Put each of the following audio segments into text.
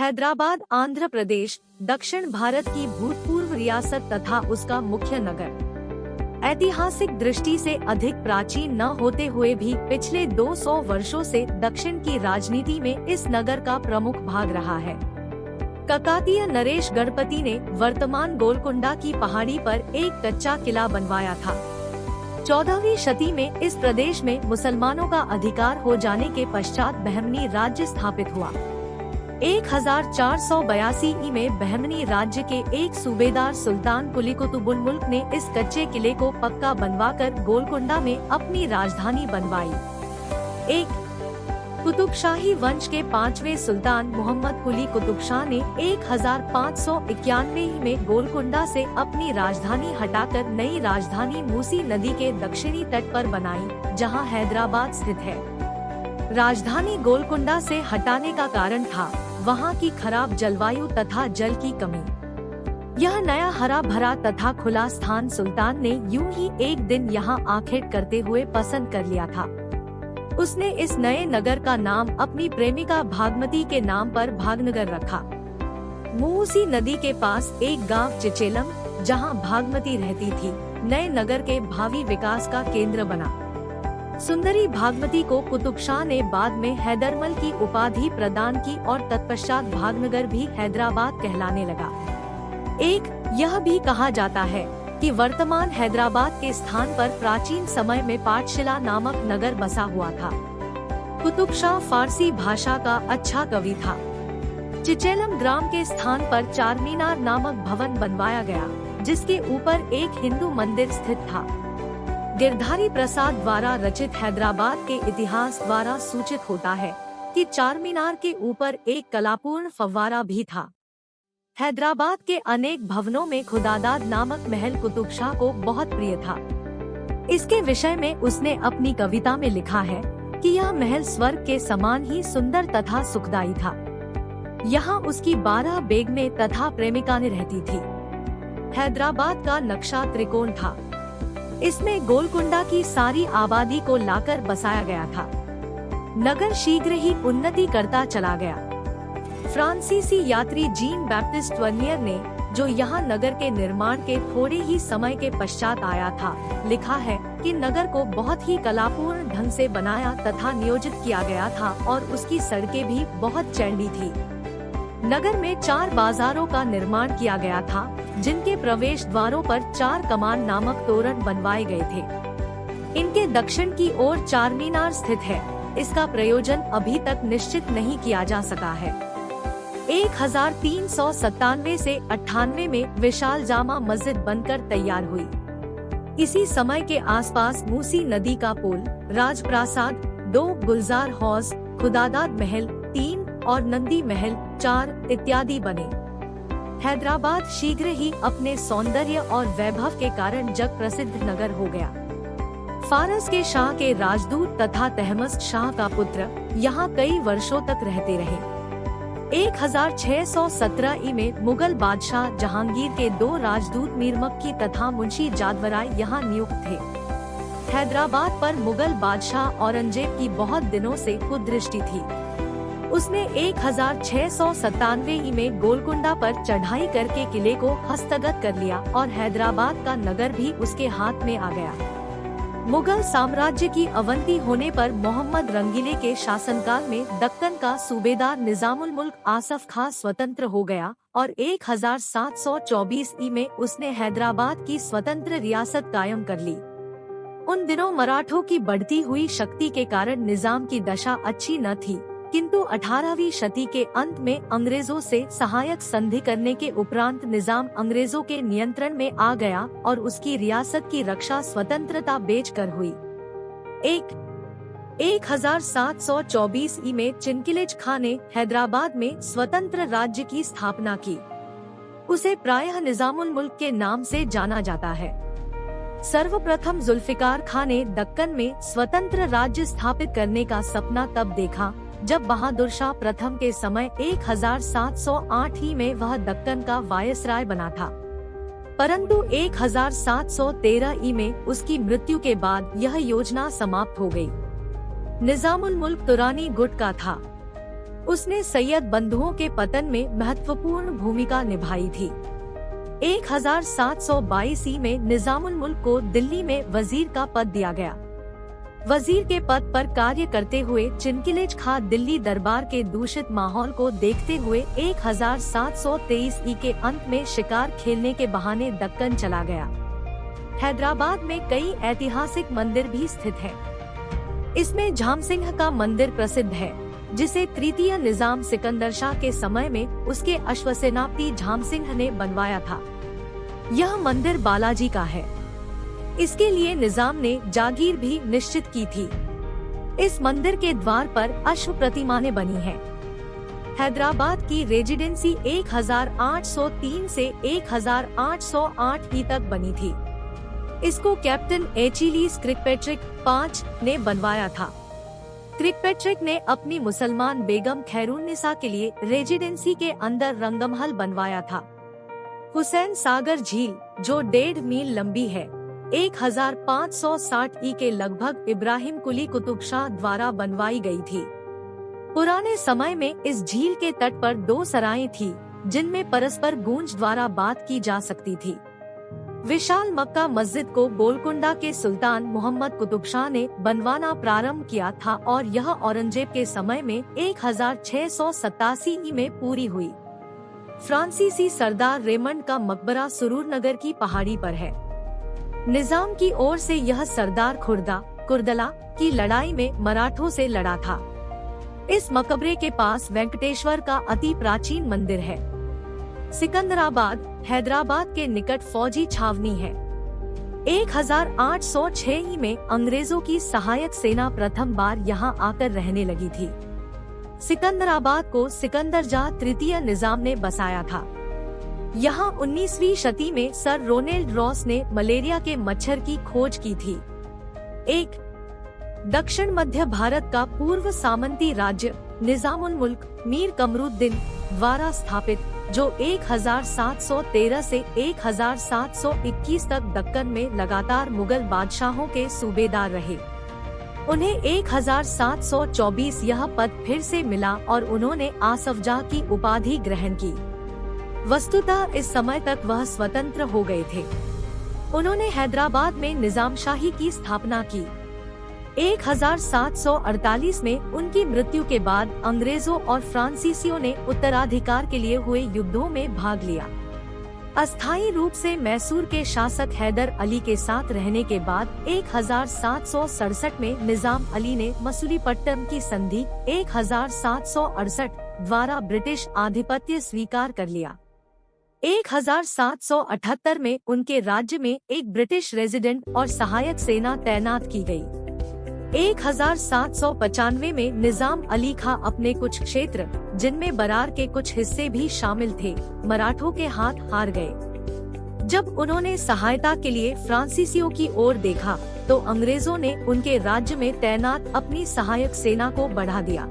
हैदराबाद आंध्र प्रदेश दक्षिण भारत की भूतपूर्व रियासत तथा उसका मुख्य नगर ऐतिहासिक दृष्टि से अधिक प्राचीन न होते हुए भी पिछले 200 वर्षों से दक्षिण की राजनीति में इस नगर का प्रमुख भाग रहा है। काकतीय नरेश गणपति ने वर्तमान गोलकुंडा की पहाड़ी पर एक कच्चा किला बनवाया था। 14वीं शती में इस प्रदेश में मुसलमानों का अधिकार हो जाने के पश्चात बहमनी राज्य स्थापित हुआ। 1482 में बहमनी राज्य के एक सूबेदार सुल्तान कुली कुतुबुल मुल्क ने इस कच्चे किले को पक्का बनवाकर गोलकुंडा में अपनी राजधानी बनवाई। कुतुबशाही वंश के 5वें सुल्तान मोहम्मद कुली कुतुब शाह ने 1591 में गोलकुंडा से अपनी राजधानी हटाकर नई राजधानी मूसी नदी के दक्षिणी तट पर बनाई, जहां हैदराबाद स्थित है। राजधानी गोलकुंडा से हटाने का कारण था वहां की खराब जलवायु तथा जल की कमी। यह नया हरा भरा तथा खुला स्थान सुल्तान ने यूं ही एक दिन यहां आखेट करते हुए पसंद कर लिया था। उसने इस नए नगर का नाम अपनी प्रेमिका भागमती के नाम पर भागनगर रखा। मूसी नदी के पास एक गांव चिचेलम, जहां भागमती रहती थी, नए नगर के भावी विकास का केंद्र बना। सुंदरी भागमती को कुतुब शाह ने बाद में हैदरमल की उपाधि प्रदान की और तत्पश्चात भागनगर भी हैदराबाद कहलाने लगा। यह भी कहा जाता है कि वर्तमान हैदराबाद के स्थान पर प्राचीन समय में पाठशिला नामक नगर बसा हुआ था। कुतुब शाह फारसी भाषा का अच्छा कवि था। चिचेलम ग्राम के स्थान पर चारमीनार नामक भवन बनवाया गया, जिसके ऊपर एक हिंदू मंदिर स्थित था। गिरधारी प्रसाद द्वारा रचित हैदराबाद के इतिहास द्वारा सूचित होता है कि चारमीनार के ऊपर एक कलापूर्ण फव्वारा भी था। हैदराबाद के अनेक भवनों में खुदादाद नामक महल कुतुब शाह को बहुत प्रिय था। इसके विषय में उसने अपनी कविता में लिखा है कि यह महल स्वर्ग के समान ही सुंदर तथा सुखदायी था। यहाँ उसकी 12 बेगमें तथा प्रेमिकाएं रहती थी। हैदराबाद का नक्शा त्रिकोण था। इसमें गोलकुंडा की सारी आबादी को लाकर बसाया गया था। नगर शीघ्र ही उन्नति करता चला गया। फ्रांसीसी यात्री जीन बैप्टिस्ट वर्नियर ने, जो यहाँ नगर के निर्माण के थोड़े ही समय के पश्चात आया था, लिखा है कि नगर को बहुत ही कलापूर्ण ढंग से बनाया तथा नियोजित किया गया था और उसकी सड़कें भी बहुत चौड़ी थी। नगर में 4 बाजारों का निर्माण किया गया था, जिनके प्रवेश द्वारों पर 4 कमान नामक तोरण बनवाए गए थे। इनके दक्षिण की ओर चारमीनार स्थित है। इसका प्रयोजन अभी तक निश्चित नहीं किया जा सका है। 1397 से 98 में विशाल जामा मस्जिद बनकर तैयार हुई। इसी समय के आसपास मूसी नदी का पुल, राजप्रासाद, 2 गुलजार हौज, खुदादाद महल 3 और नंदी महल 4 इत्यादि बने। हैदराबाद शीघ्र ही अपने सौंदर्य और वैभव के कारण जग प्रसिद्ध नगर हो गया। फारस के शाह के राजदूत तथा तहमस्त शाह का पुत्र यहाँ कई वर्षों तक रहते रहे। 1617 में मुगल बादशाह जहांगीर के 2 राजदूत मीर मक्की तथा मुंशी जादवराय यहाँ नियुक्त थे। हैदराबाद पर मुगल बादशाह औरंगजेब की बहुत दिनों से कुदृष्टि थी। उसने 1697 में गोलकुंडा पर चढ़ाई करके किले को हस्तगत कर लिया और हैदराबाद का नगर भी उसके हाथ में आ गया। मुगल साम्राज्य की अवंती होने पर मोहम्मद रंगीले के शासनकाल में दक्कन का सूबेदार निजामुल मुल्क आसफ खां स्वतंत्र हो गया और 1724 में उसने हैदराबाद की स्वतंत्र रियासत कायम कर ली। उन दिनों मराठों की बढ़ती हुई शक्ति के कारण निजाम की दशा अच्छी न थी, किंतु 18वीं शती के अंत में अंग्रेजों से सहायक संधि करने के उपरांत निजाम अंग्रेजों के नियंत्रण में आ गया और उसकी रियासत की रक्षा स्वतंत्रता बेचकर हुई। 1724 में चिनकिलेज खां ने हैदराबाद में स्वतंत्र राज्य की स्थापना की। उसे प्रायः निजामुल मुल्क के नाम से जाना जाता है। सर्वप्रथम जुल्फिकार खां ने दक्कन में स्वतंत्र राज्य स्थापित करने का सपना तब देखा जब बहादुर शाह प्रथम के समय 1708 में वह दक्कन का वायसराय बना था, परंतु 1713 में उसकी मृत्यु के बाद यह योजना समाप्त हो गई। निजामुल मुल्क तुरानी गुट का था। उसने सैयद बंधुओं के पतन में महत्वपूर्ण भूमिका निभाई थी। 1722 में निजामुल मुल्क को दिल्ली में वजीर का पद दिया गया। वजीर के पद पर कार्य करते हुए चिनकिलेज खां दिल्ली दरबार के दूषित माहौल को देखते हुए 1723 के अंत में शिकार खेलने के बहाने दक्कन चला गया। हैदराबाद में कई ऐतिहासिक मंदिर भी स्थित हैं। इसमें झामसिंह का मंदिर प्रसिद्ध है, जिसे तृतीय निजाम सिकंदर शाह के समय में उसके अश्वसेनापति झामसिंह ने बनवाया था। यह मंदिर बालाजी का है। इसके लिए निजाम ने जागीर भी निश्चित की थी। इस मंदिर के द्वार पर अश्व प्रतिमाएं बनी हैं। हैदराबाद की रेजिडेंसी 1803 से 1808 ही तक बनी थी। इसको कैप्टन एचिलीस क्रिकपैट्रिक 5 ने बनवाया था। क्रिकपैट्रिक ने अपनी मुसलमान बेगम खैरुन्निसा के लिए रेजिडेंसी के अंदर रंगमहल बनवाया था। हुसैन सागर झील, जो 1.5 मील लंबी है, 1560 के लगभग इब्राहिम कुली कुतुब शाह द्वारा बनवाई गई थी। पुराने समय में इस झील के तट पर 2 सराएं थी, जिनमें परस्पर गूंज द्वारा बात की जा सकती थी। विशाल मक्का मस्जिद को गोलकुंडा के सुल्तान मोहम्मद कुतुब शाह ने बनवाना प्रारंभ किया था और यह औरंगजेब के समय में 1687 में पूरी हुई। फ्रांसीसी सरदार रेमंड का मकबरा सुरूर नगर की पहाड़ी पर है। निजाम की ओर से यह सरदार खुर्दा कुर्दला की लड़ाई में मराठों से लड़ा था। इस मकबरे के पास वेंकटेश्वर का अति प्राचीन मंदिर है। सिकंदराबाद हैदराबाद के निकट फौजी छावनी है। 1806 में अंग्रेजों की सहायक सेना प्रथम बार यहां आकर रहने लगी थी। सिकंदराबाद को सिकंदर शाह तृतीय निजाम ने बसाया था। यहाँ 19वीं शती में सर रोनाल्ड रॉस ने मलेरिया के मच्छर की खोज की थी। एक दक्षिण मध्य भारत का पूर्व सामंती राज्य निजामुल मुल्क मीर कमरुद्दीन द्वारा स्थापित, जो 1713 से 1721 तक दक्कन में लगातार मुगल बादशाहों के सूबेदार रहे। उन्हें 1724 यह पद फिर से मिला और उन्होंने आसफ जाह की उपाधि ग्रहण की। वस्तुतः इस समय तक वह स्वतंत्र हो गए थे। उन्होंने हैदराबाद में निजामशाही की स्थापना की। 1748 में उनकी मृत्यु के बाद अंग्रेजों और फ्रांसीसियों ने उत्तराधिकार के लिए हुए युद्धों में भाग लिया। अस्थायी रूप से मैसूर के शासक हैदर अली के साथ रहने के बाद 1767 में निजाम अली ने मसूलीपट्टनम की संधि 1768 द्वारा ब्रिटिश आधिपत्य स्वीकार कर लिया। 1778 में उनके राज्य में एक ब्रिटिश रेजिडेंट और सहायक सेना तैनात की गई। 1795 में निजाम अली खां अपने कुछ क्षेत्र, जिनमें बरार के कुछ हिस्से भी शामिल थे, मराठों के हाथ हार गए। जब उन्होंने सहायता के लिए फ्रांसीसियों की ओर देखा, तो अंग्रेजों ने उनके राज्य में तैनात अपनी सहायक सेना को बढ़ा दिया।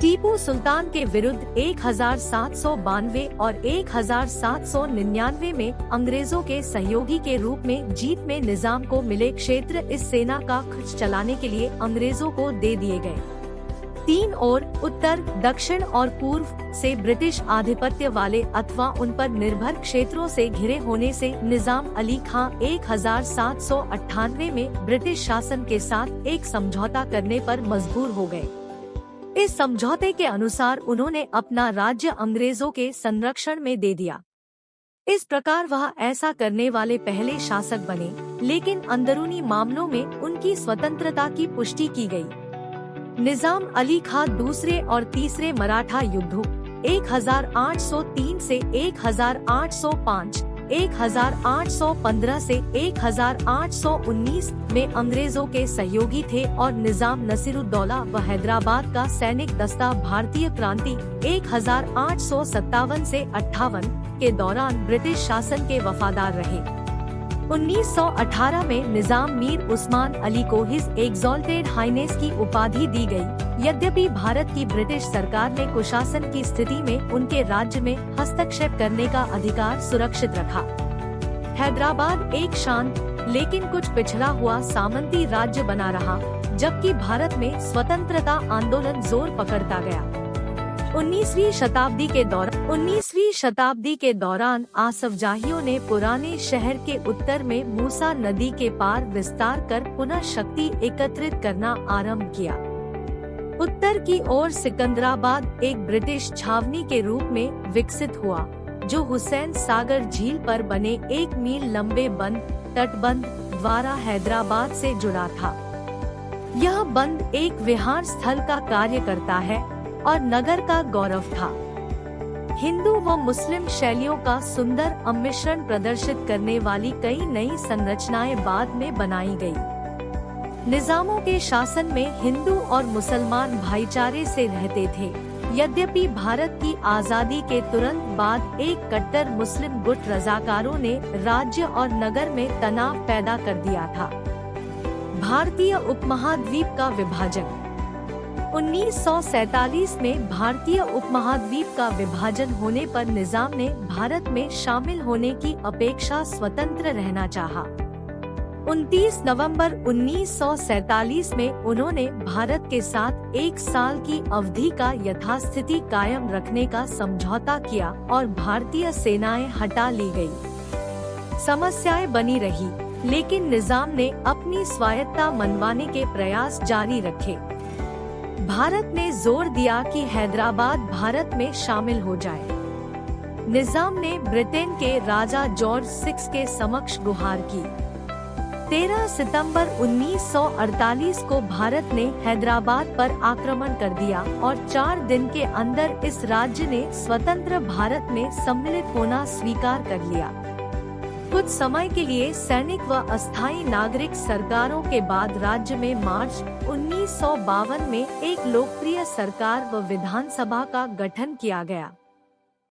टीपू सुल्तान के विरुद्ध 1792 और 1799 में अंग्रेजों के सहयोगी के रूप में जीत में निजाम को मिले क्षेत्र इस सेना का खर्च चलाने के लिए अंग्रेजों को दे दिए गए। 3 ओर उत्तर, दक्षिण और पूर्व से ब्रिटिश आधिपत्य वाले अथवा उन पर निर्भर क्षेत्रों से घिरे होने से निजाम अली खां 1798 में ब्रिटिश शासन के साथ एक समझौता करने पर मजबूर हो गए। इस समझौते के अनुसार उन्होंने अपना राज्य अंग्रेजों के संरक्षण में दे दिया। इस प्रकार वह ऐसा करने वाले पहले शासक बने, लेकिन अंदरूनी मामलों में उनकी स्वतंत्रता की पुष्टि की गई। निजाम अली खां दूसरे और तीसरे मराठा युद्धों 1803 से 1805, 1815 से 1819 में अंग्रेजों के सहयोगी थे और निजाम नसीरुद्दौला व हैदराबाद का सैनिक दस्ता भारतीय क्रांति 1857 से 58 के दौरान ब्रिटिश शासन के वफादार रहे। 1918 में निजाम मीर उस्मान अली को हिज एक्सॉल्टेड हाइनेस की उपाधि दी गई। यद्यपि भारत की ब्रिटिश सारकार ने कुशासन की स्थिति में उनके राज्य में हस्तक्षेप करने का अधिकार सुरक्षित रखा। हैदराबाद एक शांत लेकिन कुछ पिछड़ा हुआ सामंती राज्य बना रहा, जबकि भारत में स्वतंत्रता आंदोलन जोर पकड़ता गया। 19वीं शताब्दी के दौरान आसफजाहियों ने पुराने शहर के उत्तर में मूसा नदी के पार विस्तार कर पुनः शक्ति एकत्रित करना आरंभ किया। उत्तर की ओर सिकंदराबाद एक ब्रिटिश छावनी के रूप में विकसित हुआ, जो हुसैन सागर झील पर बने 1 मील लंबे तटबंध द्वारा हैदराबाद से जुड़ा था। यह बंद एक विहार स्थल का कार्य करता है और नगर का गौरव था। हिंदू व मुस्लिम शैलियों का सुंदर सम्मिश्रण प्रदर्शित करने वाली कई नई संरचनाएं बाद में बनाई गई। निजामों के शासन में हिंदू और मुसलमान भाईचारे से रहते थे। यद्यपि भारत की आजादी के तुरंत बाद एक कट्टर मुस्लिम गुट रजाकारों ने राज्य और नगर में तनाव पैदा कर दिया था। भारतीय उपमहाद्वीप का विभाजन 1947 में भारतीय उपमहाद्वीप का विभाजन होने पर निजाम ने भारत में शामिल होने की अपेक्षा स्वतंत्र रहना चाहा। 29 नवंबर 1947 में उन्होंने भारत के साथ 1 साल की अवधि का यथास्थिति कायम रखने का समझौता किया और भारतीय सेनाएं हटा ली गयी। समस्याएं बनी रही, लेकिन निजाम ने अपनी स्वायत्तता मनवाने के प्रयास जारी रखे। भारत ने जोर दिया कि हैदराबाद भारत में शामिल हो जाए। निजाम ने ब्रिटेन के राजा जॉर्ज 6 के समक्ष गुहार की। 13 सितंबर 1948 को भारत ने हैदराबाद पर आक्रमण कर दिया और 4 दिन के अंदर इस राज्य ने स्वतंत्र भारत में सम्मिलित होना स्वीकार कर लिया। कुछ समय के लिए सैनिक व अस्थायी नागरिक सरकारों के बाद राज्य में मार्च 1952 में एक लोकप्रिय सरकार व विधानसभा का गठन किया गया।